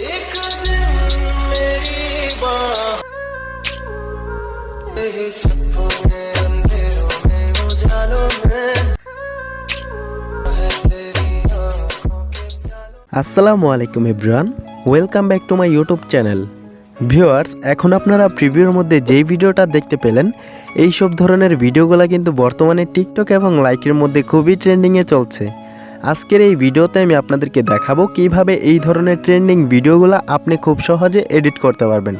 আসসালামু আলাইকুম everyone, welcome back to my YouTube channel. Viewers, এখন আপনারা প্রিভিউর মধ্যে যেই ভিডিওটা দেখতে পেলেন, এই সব ধরনের ভিডিওগুলো কিন্তু বর্তমানে টিকটক এবং লাইকের মধ্যে খুবই ট্রেন্ডিংয়ে চলছে। আজকের এই ভিডিওতে আমি আপনাদেরকে দেখাবো কিভাবে এই ধরনের ট্রেন্ডিং ভিডিওগুলো আপনি খুব সহজে এডিট করতে পারবেন।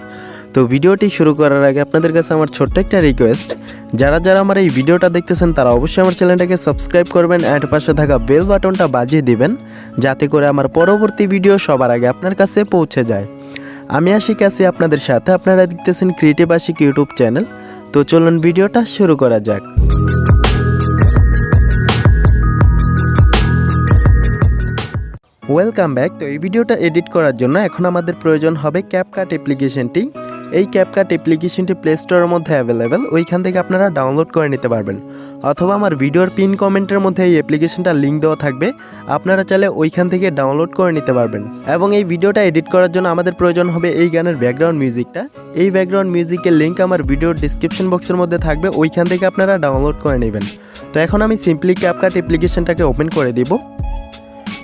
তো ভিডিওটি শুরু করার আগে আপনাদের কাছে আমার ছোট্ট একটা রিকোয়েস্ট, যারা আমার এই ভিডিওটা দেখতেছেন তারা অবশ্যই আমার চ্যানেলটাকে সাবস্ক্রাইব করবেন, আর পাশে থাকা বেল বাটনটা বাজিয়ে দিবেন যাতে করে আমার পরবর্তী ভিডিও সবার আগে আপনার কাছে পৌঁছে যায়। আমি আশিক আছি আপনাদের সাথে, আপনারা দেখতেছেন ক্রিয়েটিভ আশিক ইউটিউব চ্যানেল। তো চলুন ভিডিওটা শুরু করা যাক। Welcome back. তো এই ভিডিওটা এডিট করার জন্য এখন আমাদের প্রয়োজন হবে ক্যাপকাট অ্যাপ্লিকেশনটি। এই ক্যাপকাট অ্যাপ্লিকেশনটি প্লে স্টোরের মধ্যে অ্যাভেলেবেল, ওইখান থেকে আপনারা ডাউনলোড করে নিতে পারবেন, অথবা আমার ভিডিওর পিন কমেন্টের মধ্যে এই অ্যাপ্লিকেশনটার লিঙ্ক দেওয়া থাকবে, আপনারা চাইলে ওইখান থেকে ডাউনলোড করে নিতে পারবেন। এবং এই ভিডিওটা এডিট করার জন্য আমাদের প্রয়োজন হবে এই গানের ব্যাকগ্রাউন্ড মিউজিকটা। এই ব্যাকগ্রাউন্ড মিউজিকের লিঙ্ক আমার ভিডিওর ডিসক্রিপশন বক্সের মধ্যে থাকবে, ওইখান থেকে আপনারা ডাউনলোড করে নেবেন। তো এখন আমি সিম্পলি ক্যাপকাট অ্যাপ্লিকেশনটাকে ওপেন করে দিব।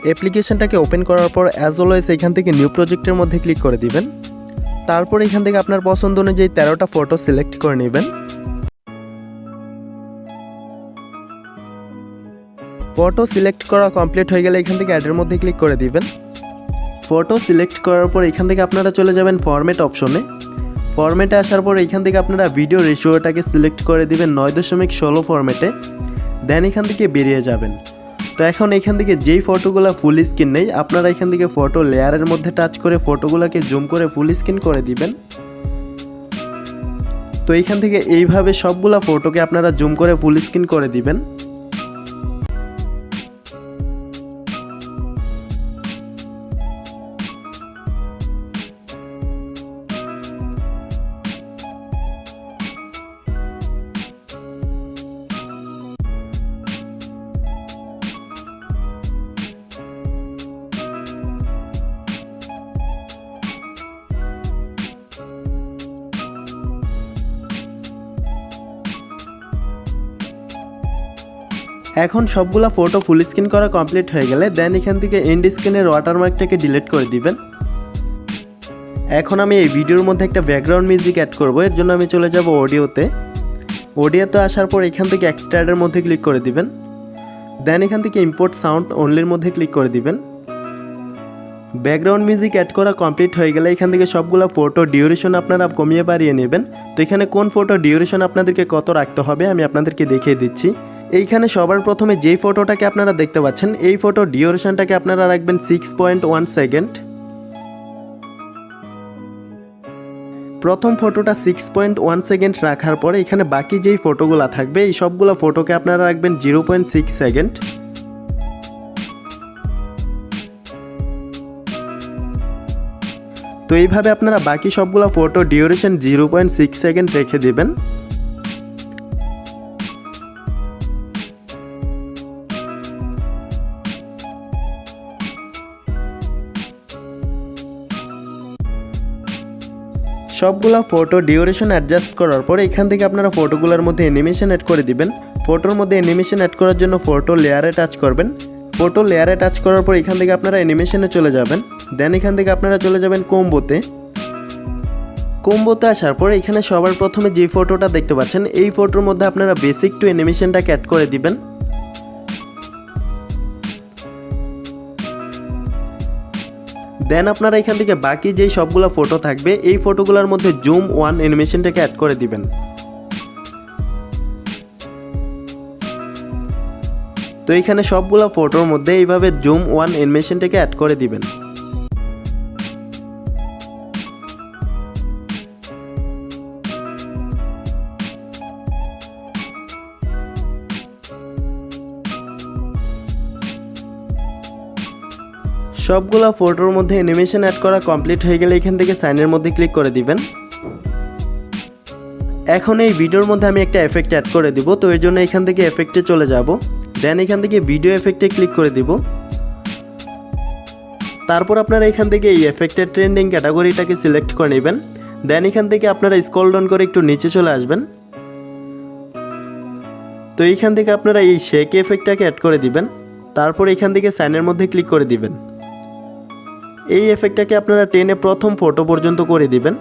অ্যাপ্লিকেশনটাকে ওপেন করার পর অ্যাজ অলওয়েজ এখান থেকে নিউ প্রজেক্টের মধ্যে ক্লিক করে দিবেন। তারপর এখান থেকে আপনার পছন্দ অনুযায়ী 13টা ফটো সিলেক্ট করে নেবেন। ফটো সিলেক্ট করা কমপ্লিট হয়ে গেলে এখান থেকে অ্যাডের মধ্যে ক্লিক করে দিবেন। ফটো সিলেক্ট করার পর এখান থেকে আপনারা চলে যাবেন ফরম্যাট অপশনে। ফরম্যাটে আসার পর এখান থেকে আপনারা ভিডিও রেশিওটাকে সিলেক্ট করে দিবেন 9.16 ফরম্যাটে, দেন এখান থেকে বেরিয়ে যাবেন। তো এখন এখান থেকে যেই ফটোগুলো ফুল স্ক্রিন নেই, আপনারা এখান থেকে ফটো লেয়ারের মধ্যে টাচ করে ফটোগুলোকে জুম করে ফুল স্ক্রিন করে দিবেন। তো এইখান থেকে এইভাবে সবগুলা ফটোকে আপনারা জুম করে ফুল স্ক্রিন করে দিবেন। এখন সবগুলা ফটো ফুল স্ক্রিন করা কমপ্লিট হয়ে গেলে দেন এখান থেকে এন্ড স্ক্রিনের ওয়াটারমার্কটাকে ডিলিট করে দিবেন। এখন আমি এই ভিডিওর মধ্যে একটা ব্যাকগ্রাউন্ড মিউজিক অ্যাড করব, এর জন্য আমি চলে যাব অডিওতে। অডিওতে আসার পর এখান থেকে এক্সট্রাক্টের মধ্যে ক্লিক করে দিবেন, দেন এখান থেকে ইম্পোর্ট সাউন্ড অনলির মধ্যে ক্লিক করে দিবেন। ব্যাকগ্রাউন্ড মিউজিক অ্যাড করা কমপ্লিট হয়ে গেলে এখান থেকে সবগুলা ফটো ডিউরেশন আপনারা কমিয়ে বাড়িয়ে নেবেন। তো এখানে কোন ফটো ডিউরেশন আপনাদেরকে কত রাখতে হবে আমি আপনাদেরকে দেখিয়ে দিচ্ছি। এইখানে সবার প্রথমে যেই ফটোটাকে আপনারা দেখতে পাচ্ছেন, এই ফটো ডিউরেশনটাকে আপনারা রাখবেন 6.1 সেকেন্ড। প্রথম ফটোটা 6.1 সেকেন্ড রাখার পরে এখানে বাকি যেই ফটোগুলো থাকবে এই সবগুলো ফটোকে আপনারা রাখবেন 0.6 সেকেন্ড। তো এইভাবে আপনারা বাকি সবগুলো ফটো ডিউরেশন 0.6 সেকেন্ড রেখে দিবেন। সবগুলা ফটো ডিউরেশন অ্যাডজাস্ট করার পর এখান থেকে আপনারা ফটোগুলোর মধ্যে অ্যানিমেশন অ্যাড করে দিবেন। ফটোর মধ্যে অ্যানিমেশন অ্যাড করার জন্য ফটো লেয়ারে টাচ করবেন। ফটো লেয়ারে টাচ করার পর এখান থেকে আপনারা অ্যানিমেশনে চলে যাবেন, দেন এখান থেকে আপনারা চলে যাবেন কম্বোতে। কম্বোতে আসার পর এখানে সবার প্রথমে যে ফটোটা দেখতে পাচ্ছেন এই ফটোর মধ্যে আপনারা বেসিক টু অ্যানিমেশনটাকে অ্যাড করে দিবেন। দেন আপনারা এখান থেকে বাকি যেই সবগুলো ফটো থাকবে এই ফটোগুলোর মধ্যে জুম 1 অ্যানিমেশনটাকে অ্যাড করে দিবেন। তো এখানে সবগুলো ফটোর মধ্যে এইভাবে জুম 1 অ্যানিমেশনটাকে অ্যাড করে দিবেন। সবগুলা ফটোর মধ্যে অ্যানিমেশন অ্যাড করা কমপ্লিট হয়ে গেলে এখান থেকে সাইনের মধ্যে ক্লিক করে দিবেন। এখন এই ভিডিওর মধ্যে আমি একটা এফেক্ট অ্যাড করে দিব, তো এর জন্য এখান থেকে এফেক্টে চলে যাব, দেন এখান থেকে ভিডিও এফেক্টে ক্লিক করে দিব। তারপর আপনারা এখান থেকে এই এফেক্টের ট্রেন্ডিং ক্যাটাগরিটাকে সিলেক্ট করে নেবেন। দেন এখান থেকে আপনারা স্ক্রল ডাউন করে একটু নিচে চলে আসবেন। তো এইখান থেকে আপনারা এই শেক এফেক্টটাকে অ্যাড করে দিবেন। তারপর এখান থেকে সাইনের মধ্যে ক্লিক করে দিবেন। এই এফেক্টটাকে আপনারা টেনে প্রথম ফটো পর্যন্ত করে দিবেন।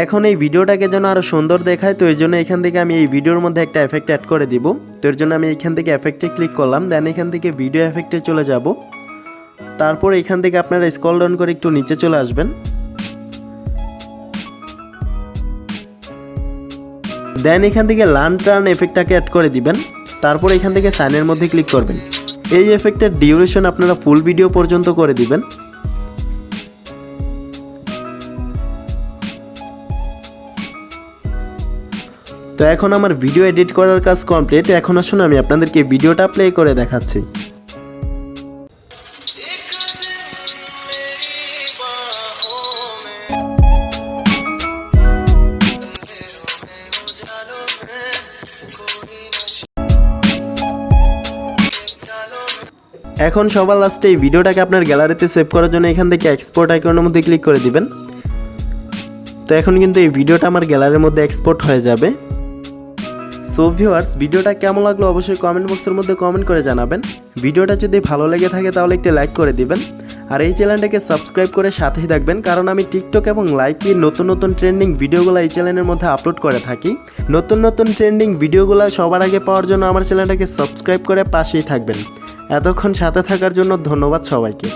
এখন এই ভিডিওটাকে যেন আরও সুন্দর দেখায়, তো এর জন্য এখান থেকে আমি এই ভিডিওর মধ্যে একটা এফেক্ট অ্যাড করে দিব। তো এর জন্য আমি এখান থেকে এফেক্টে ক্লিক করলাম। দেন এখান থেকে ভিডিও এফেক্টে চলে যাব। তারপর এখান থেকে আপনারা স্ক্রল ডাউন করে একটু নিচে চলে আসবেন। দেন এখান থেকে লার্ন টার্ন এফেক্টটাকে অ্যাড করে দিবেন। তারপর এখান থেকে সাইনের মধ্যে ক্লিক করবেন। এই এফেক্টের ডিউরেশন আপনারা ফুল ভিডিও পর্যন্ত করে দিবেন। তো এখন আমার ভিডিও এডিট করার কাজ কমপ্লিট। এখন আসুন আমি আপনাদেরকে ভিডিওটা প্লে করে দেখাচ্ছি। এখন সবার লাস্টে এই ভিডিওটাকে আপনার গ্যালারিতে সেভ করার জন্য এখান থেকে এক্সপোর্ট আইকনের মধ্যে ক্লিক করে দিবেন। তো এখন কিন্তু এই ভিডিওটা আমার গ্যালারির মধ্যে এক্সপোর্ট হয়ে যাবে। সো ভিউয়ার্স, ভিডিওটা কেমন লাগলো অবশ্যই কমেন্ট বক্সের মধ্যে কমেন্ট করে জানাবেন। ভিডিওটা যদি ভালো লেগে থাকে তাহলে একটি লাইক করে দিবেন। আর এই চ্যানেলটাকে সাবস্ক্রাইব করে সাথেই থাকবেন, কারণ আমি টিকটক এবং লাইকি নতুন নতুন ট্রেন্ডিং ভিডিওগুলো এই চ্যানেলের মধ্যে আপলোড করে থাকি। নতুন নতুন ট্রেন্ডিং ভিডিওগুলো সবার আগে পাওয়ার জন্য আমার চ্যানেলটাকে সাবস্ক্রাইব করে পাশেই থাকবেন। এতক্ষণ সাথে থাকার জন্য ধন্যবাদ সবাইকে।